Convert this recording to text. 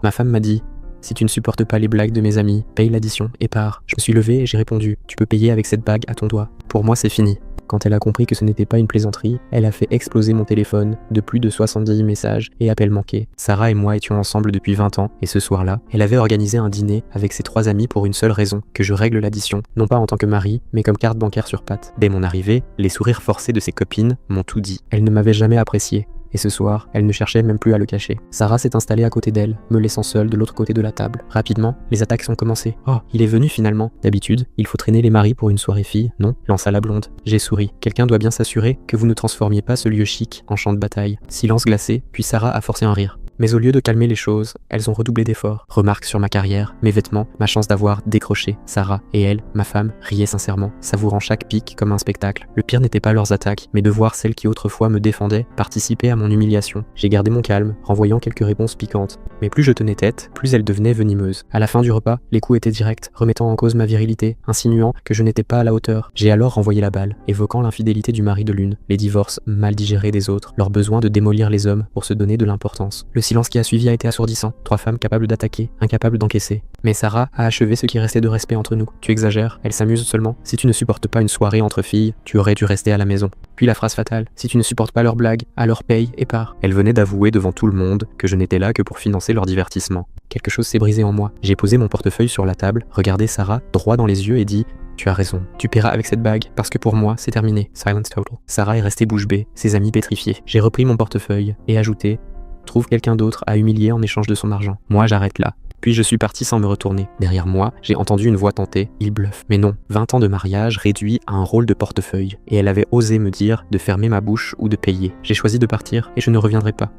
Ma femme m'a dit: si tu ne supportes pas les blagues de mes amis, paye l'addition et pars. Je me suis levé et j'ai répondu: tu peux payer avec cette bague à ton doigt. Pour moi, c'est fini. Quand elle a compris que ce n'était pas une plaisanterie, elle a fait exploser mon téléphone de plus de 70 messages et appels manqués. Sarah et moi étions ensemble depuis 20 ans et ce soir-là, elle avait organisé un dîner avec ses 3 amis pour une seule raison, que je règle l'addition, non pas en tant que mari, mais comme carte bancaire sur patte. Dès mon arrivée, les sourires forcés de ses copines m'ont tout dit. Elle ne m'avait jamais apprécié. Et ce soir, elle ne cherchait même plus à le cacher. Sarah s'est installée à côté d'elle, me laissant seule de l'autre côté de la table. Rapidement, les attaques sont commencées. Oh, il est venu finalement. D'habitude, il faut traîner les maris pour une soirée fille, non? Lança la blonde. J'ai souri. Quelqu'un doit bien s'assurer que vous ne transformiez pas ce lieu chic en champ de bataille. Silence glacé, puis Sarah a forcé un rire. Mais au lieu de calmer les choses, elles ont redoublé d'efforts. Remarques sur ma carrière, mes vêtements, ma chance d'avoir décroché. Sarah et elle, ma femme, riaient sincèrement, savourant chaque pic comme un spectacle. Le pire n'était pas leurs attaques, mais de voir celles qui autrefois me défendaient participer à mon humiliation. J'ai gardé mon calme, renvoyant quelques réponses piquantes. Mais plus je tenais tête, plus elles devenaient venimeuses. À la fin du repas, les coups étaient directs, remettant en cause ma virilité, insinuant que je n'étais pas à la hauteur. J'ai alors renvoyé la balle, évoquant l'infidélité du mari de l'une, les divorces mal digérés des autres, leur besoin de démolir les hommes pour se donner de l'importance. Le silence qui a suivi a été assourdissant. 3 femmes capables d'attaquer, incapables d'encaisser. Mais Sarah a achevé ce qui restait de respect entre nous. Tu exagères, elle s'amuse seulement. Si tu ne supportes pas une soirée entre filles, tu aurais dû rester à la maison. Puis la phrase fatale: si tu ne supportes pas leurs blagues, alors paye et pars. Elle venait d'avouer devant tout le monde que je n'étais là que pour financer leur divertissement. Quelque chose s'est brisé en moi. J'ai posé mon portefeuille sur la table, regardé Sarah droit dans les yeux et dit: tu as raison, tu paieras avec cette bague, parce que pour moi, c'est terminé. Silence total. Sarah est restée bouche bée, ses amis pétrifiés. J'ai repris mon portefeuille et ajouté: trouve quelqu'un d'autre à humilier en échange de son argent. Moi, j'arrête là. Puis je suis parti sans me retourner. Derrière moi, j'ai entendu une voix tenter: il bluffe. Mais non, 20 ans de mariage réduit à un rôle de portefeuille. Et elle avait osé me dire de fermer ma bouche ou de payer. J'ai choisi de partir et je ne reviendrai pas.